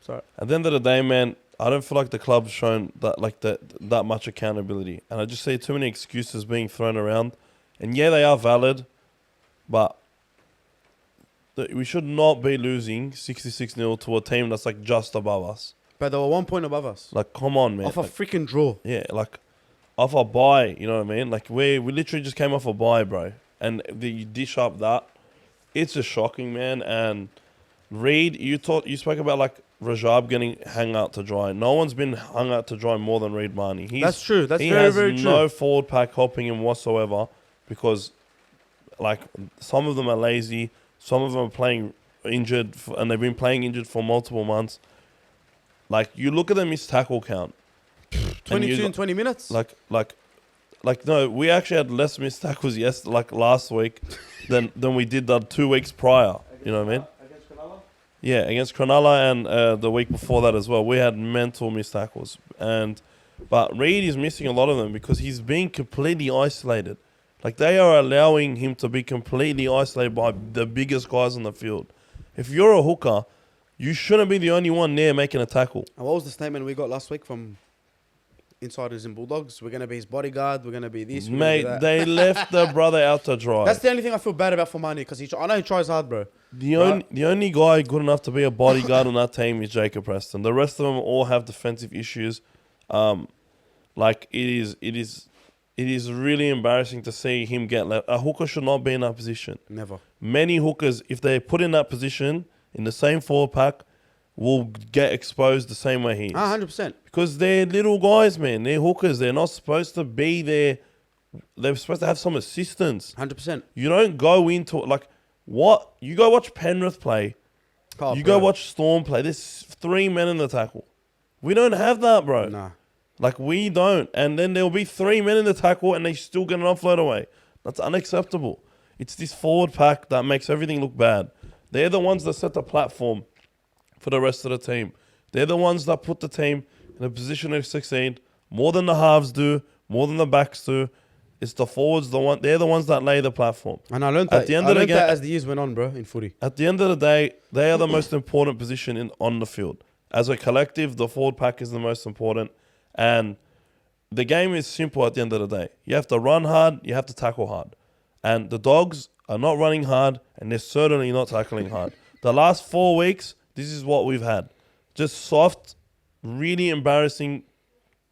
sorry. At the end of the day, man, I don't feel like the club's shown that much accountability. And I just see too many excuses being thrown around. And yeah, they are valid, but we should not be losing 66-0 to a team that's like just above us. But they were 1 point above us. Like, come on, man. Off a Like, freaking draw. yeah, like off a bye. You know what I mean? Like we literally just came off a bye, bro. And you dish up that. It's just shocking, man. And Reed, you spoke about like Rajab getting hung out to dry. No one's been hung out to dry more than Reed Marnie. That's true. That's he very, has very true. no forward pack helping him whatsoever because, like, some of them are lazy. Some of them are playing injured, and they've been playing injured for multiple months. Like, you look at the missed tackle count. 22 in 20 minutes? No, we actually had less missed tackles last week than we did the 2 weeks prior. You know what I mean? Against Cronulla? Yeah, against Cronulla and the week before that as well. We had mental missed tackles. But Reed is missing a lot of them because he's being completely isolated. Like, they are allowing him to be completely isolated by the biggest guys on the field. If you're a hooker, you shouldn't be the only one there making a tackle. And what was the statement we got last week from insiders in Bulldogs? We're going to be his bodyguard. We're going to be this. Mate, they left the brother out to dry. That's the only thing I feel bad about for Mane because I know he tries hard, bro. The only guy good enough to be a bodyguard on that team is Jacob Preston. The rest of them all have defensive issues. Like, it is really embarrassing to see him get left. A hooker should not be in that position. Never. Many hookers, if they're put in that position in the same forward pack, will get exposed the same way he is. 100%. Because they're little guys, man. They're hookers. They're not supposed to be there. They're supposed to have some assistance. 100%. You don't go into it like, what? You go watch Penrith play. Oh, you bro. go watch Storm play. There's 3 men in the tackle. We don't have that, bro. Nah. Like, we don't. And then there'll be 3 men in the tackle and they still get an offload away. That's unacceptable. It's this forward pack that makes everything look bad. They're the ones that set the platform for the rest of the team. They're the ones that put the team in a position to succeed more than the halves do, more than the backs do. It's the forwards, they're the ones that lay the platform. And I learned At that, the end of the game, as the years went on, bro, in footy. At the end of the day, they are the most important position on the field. As a collective, the forward pack is the most important. And the game is simple at the end of the day. You have to run hard, you have to tackle hard. And the Dogs are not running hard, and they're certainly not tackling hard. The last 4 weeks, this is what we've had. Just soft, really embarrassing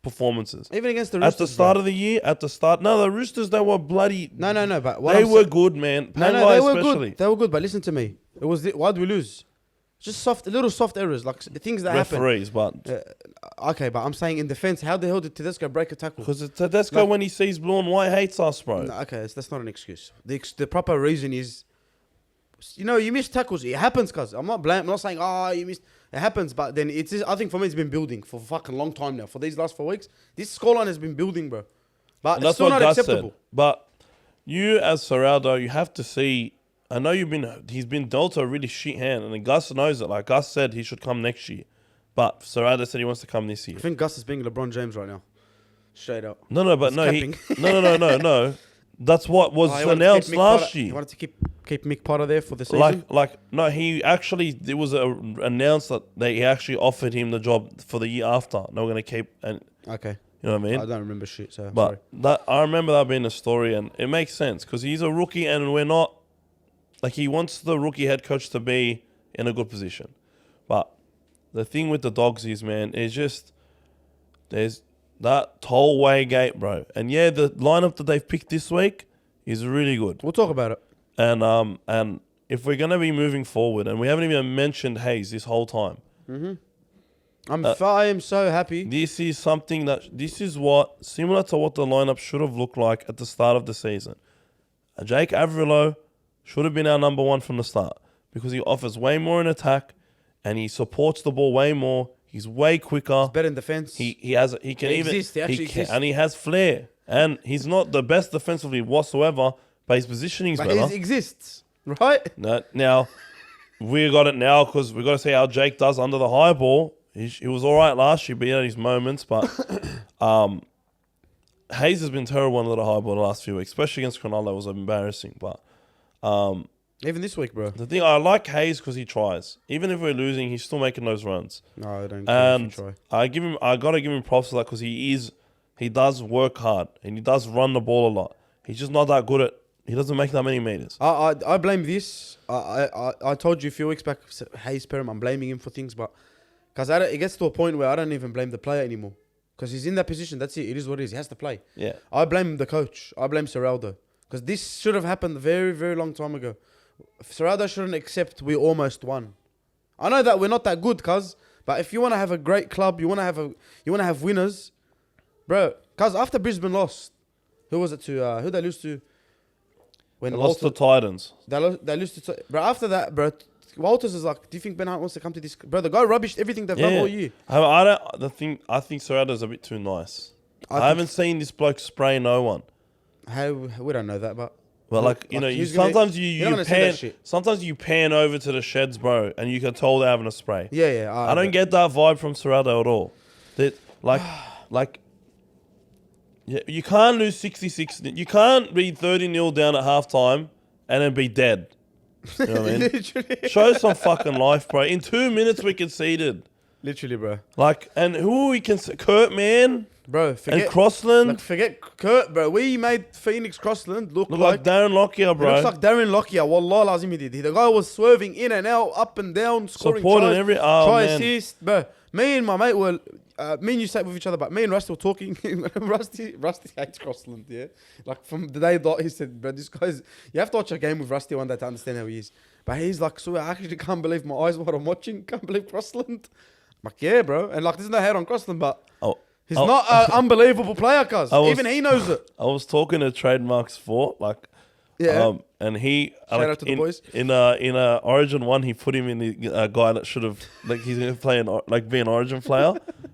performances. Even against the Roosters. At the start of the year, no, the Roosters, they were bloody... No, but... They were good, man. They were especially. good. They were good, but listen to me. Why did we lose? Just little soft errors, like things that happen. Referees, but... Okay, but I'm saying in defense, how the hell did Tedesco break a tackle? Because Tedesco, when he sees blue and white, hates us, bro. No, okay, that's not an excuse. The proper reason is, you miss tackles. It happens, cuz. I'm not saying, you missed. It happens, but then I think for me, it's been building for a fucking long time now. For these last 4 weeks, this scoreline has been building, bro. But it's still not acceptable. Said. But you, as Ciraldo, you have to see... I know he's been dealt a really shit hand, and Gus knows it. Like, Gus said he should come next year. But Ciraldo said he wants to come this year. I think Gus is being LeBron James right now. Straight up. No. That's what was announced last year. He wanted to keep Mick Potter there for the season? No, it was announced that he actually offered him the job for the year after. No, we're going to keep... Okay. You know what I mean? I don't remember shit, so but sorry. I remember that being a story, and it makes sense, because he's a rookie, and we're not... Like, he wants the rookie head coach to be in a good position. But the thing with the Dogs is, man, is just... There's that tollway gate, bro. And yeah, the lineup that they've picked this week is really good. We'll talk about it. And if we're going to be moving forward, and we haven't even mentioned Hayes this whole time. Mm-hmm. I am so happy. This is similar to what the lineup should have looked like at the start of the season. Jake Averillo should have been our number one from the start, because he offers way more in attack and he supports the ball way more. He's way quicker. He's better in defense. He exists, and he has flair. And he's not the best defensively whatsoever, but his positioning's better. But he exists, right? No, now, we got it now because we got to see how Jake does under the high ball. He was all right last year, but he had his moments. But Hayes has been terrible under the high ball the last few weeks, especially against Cronulla. It was embarrassing. But even this week, bro. The thing, I like Hayes because he tries. Even if we're losing, he's still making those runs. No, I don't care if you try. I gotta give him props for that, because he does work hard and he does run the ball a lot. He's just not that good at. He doesn't make that many meters. I blame this. I told you a few weeks back, Hayes Perham, I'm blaming him for things, but Because it gets to a point where I don't even blame the player anymore. Because he's in that position. That's it. It is what it is. He has to play. Yeah. I blame the coach. I blame Ciraldo. Because this should have happened a very, very long time ago. Ciraldo shouldn't accept we almost won. I know that we're not that good, cuz. But if you want to have a great club, you want to have winners, bro. Cuz after Brisbane lost, who was it to? Who they lose to? When They lost to Titans. They lose to. Bro, after that, bro, Walters is like, do you think Ben Hunt wants to come to this? Bro, the guy rubbished everything they've done all year. I think Ciraldo's a bit too nice. I haven't seen this bloke spray no one. We don't know that, but. But like you know, sometimes you pan over to the sheds, bro, and you can tell they're having a spray. Yeah. I don't get that vibe from Ciraldo at all. That yeah, you can't lose 66. You can't be 30-0 down at halftime and then be dead. You know what I mean? Literally. Show some fucking life, bro. In 2 minutes we conceded. Literally, bro. Like, and who we can Kurt, man. Bro, and Crossland. Like, forget Kurt, bro. We made Phoenix Crossland look like Darren Lockyer, bro. He looks like Darren Lockyer. Wallah lazim he did. The guy was swerving in and out, up and down, scoring supporting tries, every try assist. Bro, me and my mate were, me and you sat with each other, but me and Rusty were talking. Rusty hates Crossland, yeah. Like from the day he said, bro, this guy's, you have to watch a game with Rusty one day to understand how he is. But he's like, so I actually can't believe my eyes what I'm watching. Can't believe Crossland. I'm like, yeah, bro. And like, there's no hate on Crossland, but he's not an unbelievable player, cuz. Even he knows it. I was talking to Trademarks for, like, and he, shout out to the boys. In a Origin 1, he put him in the guy that should have, like, he's going to play, be an Origin player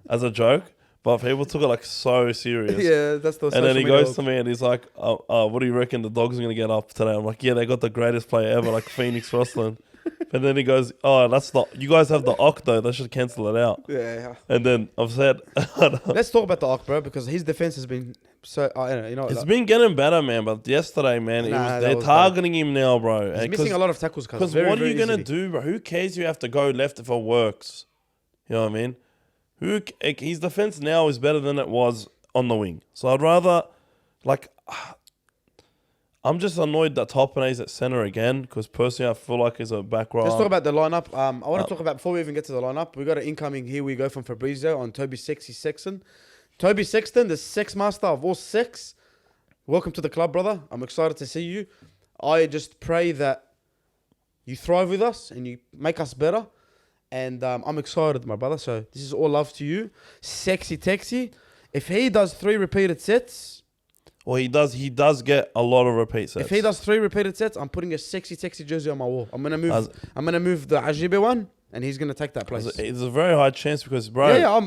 as a joke. But people took it, like, so serious. Yeah, that's the And then he goes to me and he's like, what do you reckon the Dogs are going to get up today? I'm like, yeah, they got the greatest player ever, like Phoenix Crossland. And then he goes, that's not, you guys have the OC though, they should cancel it out. Yeah. And then I've said, let's talk about the OC, bro, because his defense has been so, it's been getting better, man, but yesterday, man, they're targeting him now, bro. He's missing a lot of tackles, because what are you going to do, bro? Who cares you have to go left if it works? You know what I mean? His defense now is better than it was on the wing. So I'd rather, like, I'm just annoyed that Topane's at centre again because personally I feel like he's a back row. Let's talk about the lineup. I want to talk about, before we even get to the lineup, we got an incoming here we go from Fabrizio on Toby Sexy Sexton. Toby Sexton, the sex master of all sex. Welcome to the club, brother. I'm excited to see you. I just pray that you thrive with us and you make us better. And I'm excited, my brother. So this is all love to you. Sexy Texy. If he does 3 repeated sets... Well, he does get a lot of repeat sets. If he does 3 repeated sets, I'm putting a Sexy Texy jersey on my wall. I'm gonna move the Ajibe one, and he's gonna take that place. It's a very high chance because, bro. I'm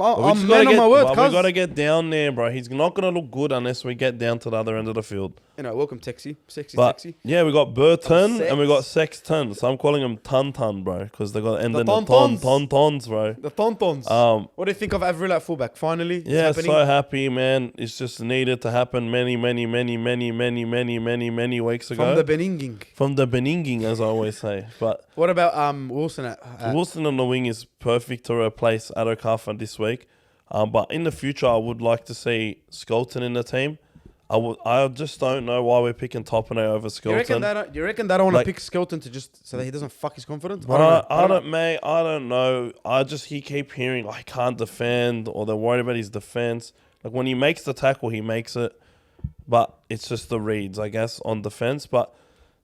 man on my word, cuz. We gotta get down there, bro. He's not gonna look good unless we get down to the other end of the field. Welcome, Texy. Sexy. Yeah, we got Burton and we got Sexton. So I'm calling him Ton, bro, because they got end in the Tontons, bro. The Tontons. What do you think of Avril at fullback? Finally, yeah, so happy, man. It's just needed to happen many weeks ago. From the Beninging, as I always say. But what about Wilson? Wilson on the wing is perfect to replace Adokaffa this week. But in the future, I would like to see Skelton in the team. I just don't know why we're picking Topane over Skelton. You reckon they don't want to pick Skelton to just so that he doesn't fuck his confidence? I don't know. He keep hearing he can't defend, or they're worried about his defense. Like when he makes the tackle, he makes it, but it's just the reads, I guess, on defense. But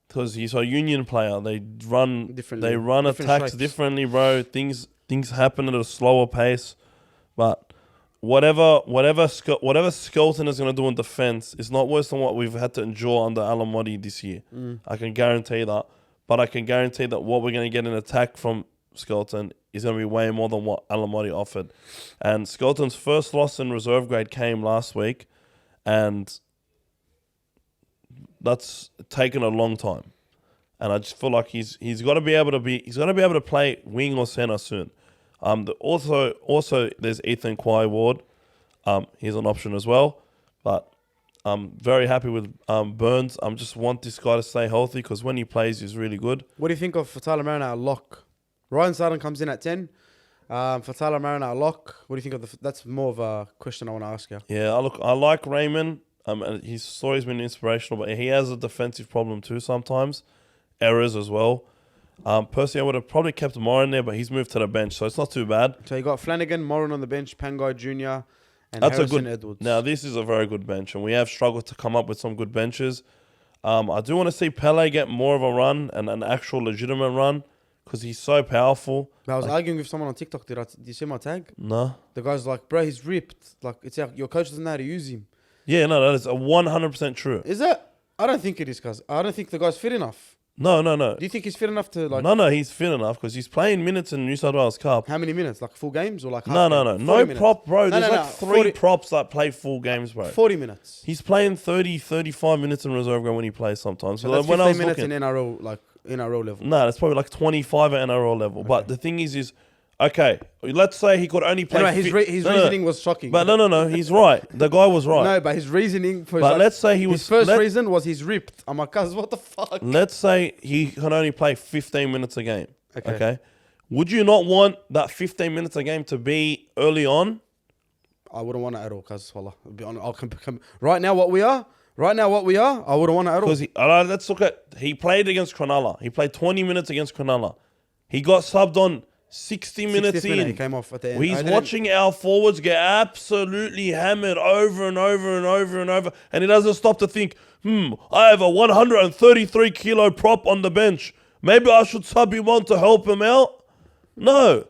because he's a union player, they run attacks differently, bro. Things happen at a slower pace, but. Whatever Skelton is going to do in defense is not worse than what we've had to endure under Alamotti this year. I can guarantee that. But I can guarantee that what we're going to get in attack from Skelton is going to be way more than what Alamotti offered. And Skelton's first loss in reserve grade came last week, and that's taken a long time. And I just feel like he's got to be able to play wing or center soon. Also, there's Ethan Kwai Ward. He's an option as well. But I'm very happy with Burns. I just want this guy to stay healthy because when he plays, he's really good. What do you think of Fatala Mariner at lock? Ryan Sarden comes in at 10. Fatala Mariner at lock. What do you think of that's more of a question I want to ask you. Yeah, I like Raymond. And his story's been inspirational, but he has a defensive problem too sometimes. Errors as well. Personally, I would have probably kept Moore in there, but he's moved to the bench, so it's not too bad. So you got Flanagan, Moran on the bench, Pangai Jr., and That's Harrison a good. Edwards. Now this is a very good bench, and we have struggled to come up with some good benches. I do want to see Pele get more of a run and an actual legitimate run because he's so powerful. I was arguing with someone on TikTok. Did you see my tag? No. The guy's like, bro, he's ripped. Like, it's like your coach doesn't know how to use him. Yeah, no, that is 100% true. Is that? I don't think it is, cuz. I don't think the guy's fit enough. No. Do you think he's fit enough to like? No, he's fit enough because he's playing minutes in New South Wales Cup. How many minutes? Like full games or like half No. game? No 40 prop, bro. No, There's no, like no, 3 40 props that play full games, bro. 40 minutes. He's playing 30, 35 minutes in reserve when he plays sometimes. So that's when 15 minutes in NRL, like NRL level. No, that's probably like 25 at NRL level. Okay. But the thing is, okay, let's say he could only play... Anyway, his reasoning was shocking. But no, he's right. The guy was right. No, but his reasoning... For but let's say he was... His first reason was he's ripped. I'm like, cuz, what the fuck? Let's say he can only play 15 minutes a game. Okay. Would you not want that 15 minutes a game to be early on? I wouldn't want it at all, cuz, wallah. I'll come... Right now, what we are, I wouldn't want it at all. Because let's look at... He played against Cronulla. He played 20 minutes against Cronulla. He got subbed on 60 minutes in. He came off at the end. He's watching our forwards get absolutely hammered over and over and over and over. And he doesn't stop to think, I have a 133 kilo prop on the bench. Maybe I should sub him on to help him out. No.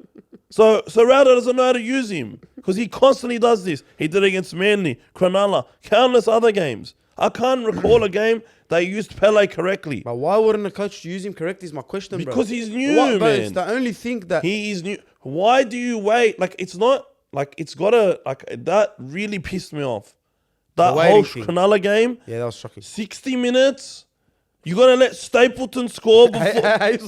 So Ciraldo doesn't know how to use him because he constantly does this. He did it against Manly, Cronulla, countless other games. I can't recall a game that used Pele correctly. But why wouldn't the coach use him correctly is my question, bro. Because he's new, man. It's the only thing that... He is new. Why do you wait? Like, it's not... Like, it's got to... Like, that really pissed me off. That whole Cronulla game. Yeah, that was shocking. 60 minutes. You're going to let Stapleton score before...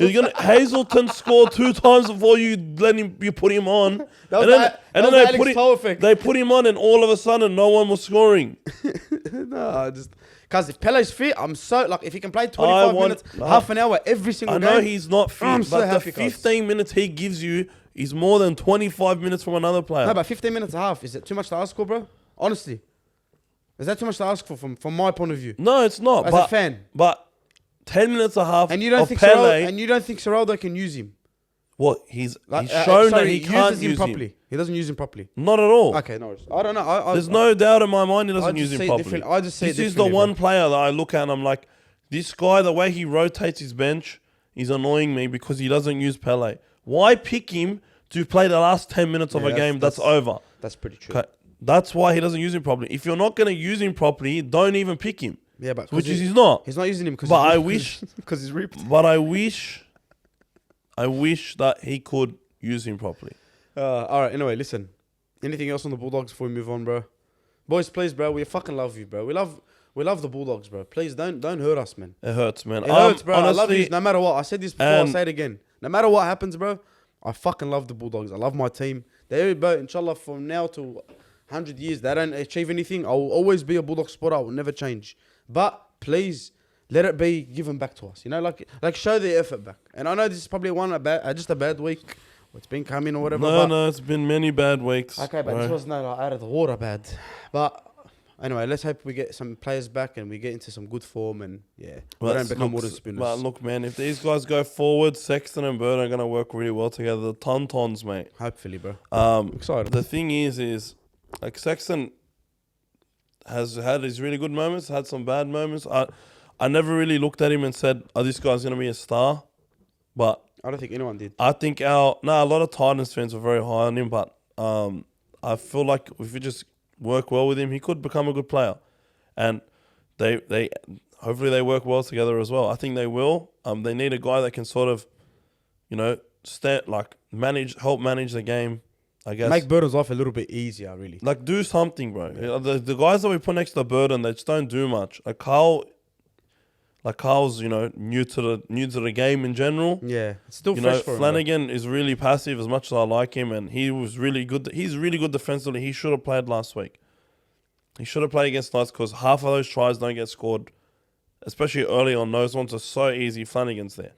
You're gonna Hazelton score 2 times before you put him on. They put him on and all of a sudden no one was scoring. Because if Pele's fit, I'm so... Like, if he can play 25 minutes, half an hour every single game... I know he's not fit, I'm but so happy, the 15 minutes he gives you is more than 25 minutes from another player. No, but 15 minutes and a half, is it too much to ask for, bro? Honestly. Is that too much to ask for from my point of view? No, it's not. As a fan. But 10 minutes and a half and you don't of think Pele... And you don't think Ciraldo can use him? Well, he's shown that he can't use him properly. He doesn't use him properly. Not at all. Okay, no. I don't know. There's no doubt in my mind he doesn't use him properly. I just see this is the one player that I look at and I'm like, this guy, the way he rotates his bench is annoying me because he doesn't use Pele. Why pick him to play the last 10 minutes of a game that's over? That's pretty true. Okay. That's why he doesn't use him properly. If you're not going to use him properly, don't even pick him. Yeah, but which is he's not. He's not using him because because he's ripped. But I wish that he could use him properly. All right. Anyway, listen. Anything else on the Bulldogs before we move on, bro? Boys, please, bro. We fucking love you, bro. We love the Bulldogs, bro. Please don't hurt us, man. It hurts, man. It hurts, bro. Honestly, I love you. No matter what. I said this before. I'll say it again. No matter what happens, bro. I fucking love the Bulldogs. I love my team. But inshallah, from now to 100 years, they don't achieve anything. I will always be a Bulldog supporter. I will never change. But please, let it be given back to us. You know, like show the effort back. And I know this is probably just a bad week. It's been coming or whatever. No, it's been many bad weeks. Okay, but this was not out of the water bad. But anyway, let's hope we get some players back and we get into some good form and we don't become wooden spooners. But look, man, if these guys go forward, Sexton and Bird are going to work really well together. The Tontons, mate. Hopefully, bro. I'm excited. The thing is like Sexton has had his really good moments, had some bad moments. I never really looked at him and said, this guy's going to be a star. But I don't think anyone did. I think a lot of Titans fans were very high on him, but I feel like if we just work well with him, he could become a good player. And they hopefully they work well together as well. I think they will. They need a guy that can sort of, help manage the game, I guess. Make Burden's life a little bit easier, really. Like, do something, bro. Yeah. The guys that we put next to Burden, they just don't do much. Carl's, new to the game in general. Yeah, it's still fresh for him. Flanagan is really passive as much as I like him, and he was really good. He's really good defensively. He should have played last week. He should have played against us because half of those tries don't get scored, especially early on. Those ones are so easy. Flanagan's there.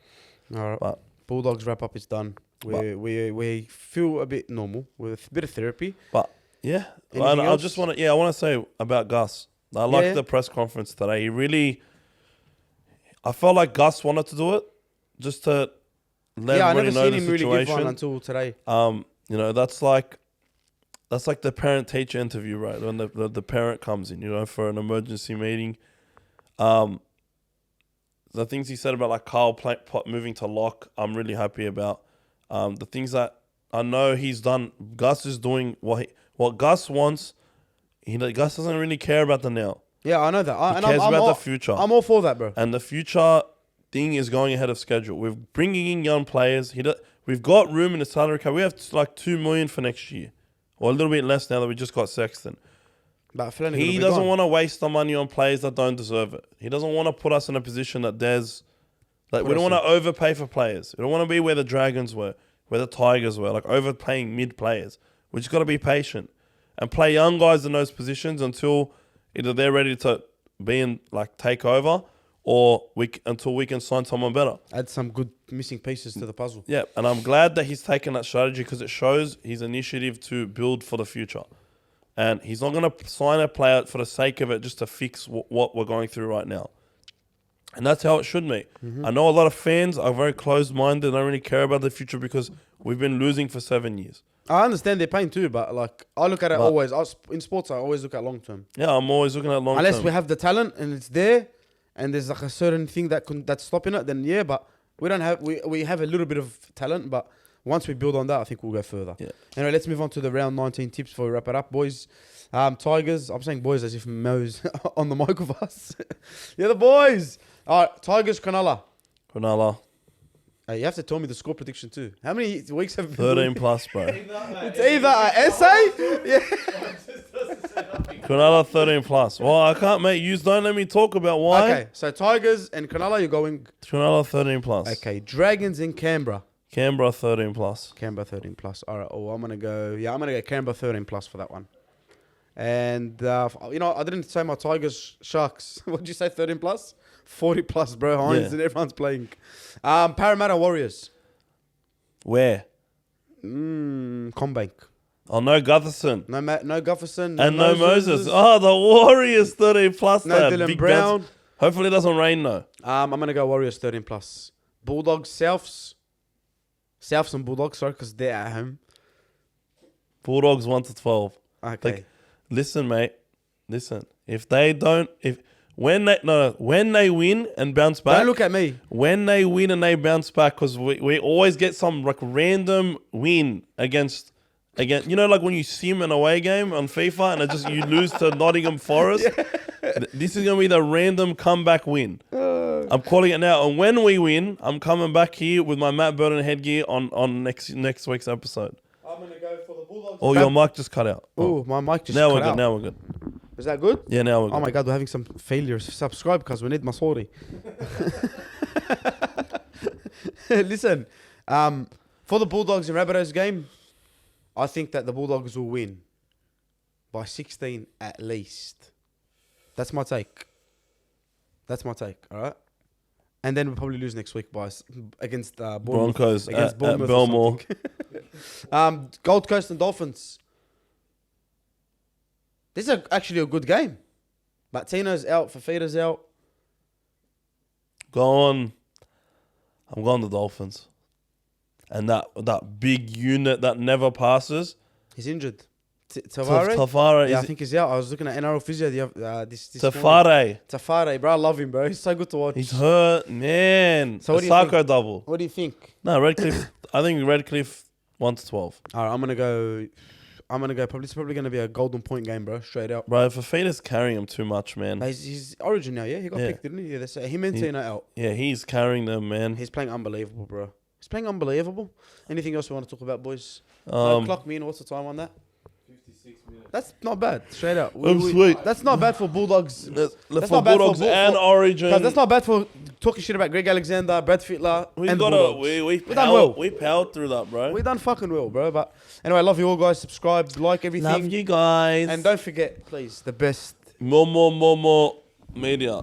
All right, but Bulldogs wrap up is done. We feel a bit normal with a bit of therapy. But yeah, I want to say about Gus. I liked the press conference today. I felt like Gus wanted to do it just to let Yeah, I everybody never know seen the him really give one situation. until today. You know, that's like the parent-teacher interview, right? When the parent comes in, you know, for an emergency meeting. The things he said about like Carl moving to lock, I'm really happy about. The things that I know he's done, Gus is doing what Gus wants. Gus doesn't really care about the now. Yeah, I know that. He cares about the future. I'm all for that, bro. And the future thing is going ahead of schedule. We're bringing in young players. We've got room in the salary cap. We have like $2 million for next year, or a little bit less now that we just got Sexton. But He doesn't want to waste the money on players that don't deserve it. He doesn't want to put us in a position that we don't want to overpay for players. We don't want to be where the Dragons were, where the Tigers were, like overpaying mid players. We just got to be patient and play young guys in those positions until either they're ready to be in, like, take over, or until we can sign someone better. Add some good missing pieces to the puzzle. Yeah, and I'm glad that he's taken that strategy because it shows his initiative to build for the future. And he's not going to sign a player for the sake of it just to fix what we're going through right now. And that's how it should be. Mm-hmm. I know a lot of fans are very closed-minded, don't really care about the future because we've been losing for 7 years. I understand their pain too, but like I look at it always. In sports, I always look at long term. Yeah, I'm always looking at long term. Unless we have the talent and it's there, and there's like a certain thing that's stopping it, then yeah. But we don't have. We have a little bit of talent, but once we build on that, I think we'll go further. Yeah. Anyway, let's move on to the round 19 tips before we wrap it up, boys. Tigers. I'm saying boys as if Mo's on the mic with us. Yeah, the boys. All right, Tigers, Cronulla. Hey, you have to tell me the score prediction too. How many weeks have 13 plus, bro. It's either an essay. Yeah. Cronulla 13 plus. Well, I can't, mate. You don't let me talk about why. Okay, so Tigers and Cronulla, you're going. Cronulla 13 plus. Okay, Dragons in Canberra. Canberra 13 plus. Canberra 13 plus. All right. Oh, I'm gonna go Canberra 13 plus for that one. And I didn't say my Tigers Sharks. What did you say? 13 plus. 40 plus, bro. Hines and everyone's playing. Parramatta Warriors. Where? Combank. Oh, no Gutherson. No Gutherson. And no Moses. Oh, the Warriors 13 plus. No Dylan Brown. Bets. Hopefully it doesn't rain though. I'm going to go Warriors 13 plus. Bulldogs, Souths. Souths and Bulldogs, sorry, because they're at home. Bulldogs 1 to 12. Okay. Like, listen, mate. Listen. When they win and bounce back. Don't look at me. When they win and they bounce back, because we always get some like random win against, you know, like when you sim an away game on FIFA and you lose to Nottingham Forest. Yeah. This is going to be the random comeback win. I'm calling it now. And when we win, I'm coming back here with my Matt Burton headgear on next week's episode. I'm going to go for the Bulldogs. Oh, your mic just cut out. Oh, my mic just cut out. Now we're good. Is that good? Yeah, now we're good. Oh my God, we're having some failures. Subscribe because we need Masori. Listen, for the Bulldogs and Rabbitohs game, I think that the Bulldogs will win by 16 at least. That's my take. All right? And then we'll probably lose next week against Broncos against at Belmore. Gold Coast and Dolphins. This is actually a good game. But Tino's out, Fafita's out. I'm going the Dolphins. And that big unit that never passes. He's injured. Tafare? Tafare. Yeah, I think he's out. I was looking at NRL physio this Tafare. Tafare, bro. I love him, bro. He's so good to watch. He's hurt, man. So what do you think? Psycho double. What do you think? No, Redcliffe. I think Redcliffe 1 to 12. All right, I'm gonna go. It's probably gonna be a golden point game, bro. Straight out. Bro, Fafita's carrying him too much, man. He's Origin now, yeah. He got picked, didn't he? Yeah, that's him and Tino out. Yeah, he's carrying them, man. He's playing unbelievable, bro. He's playing unbelievable. Anything else we want to talk about, boys? Clock me in. What's the time on that? 56 minutes. That's not bad. Straight up. Sweet. That's not bad for Bulldogs. That's for Bulldogs and Origin. That's not bad for talking shit about Greg Alexander, Brad Fittler, and Bulldogs. We done well. We powered through that, bro. We done fucking well, bro. But anyway, I love you all, guys. Subscribe, like everything. Love you guys. And don't forget, please, the best. Momo Media.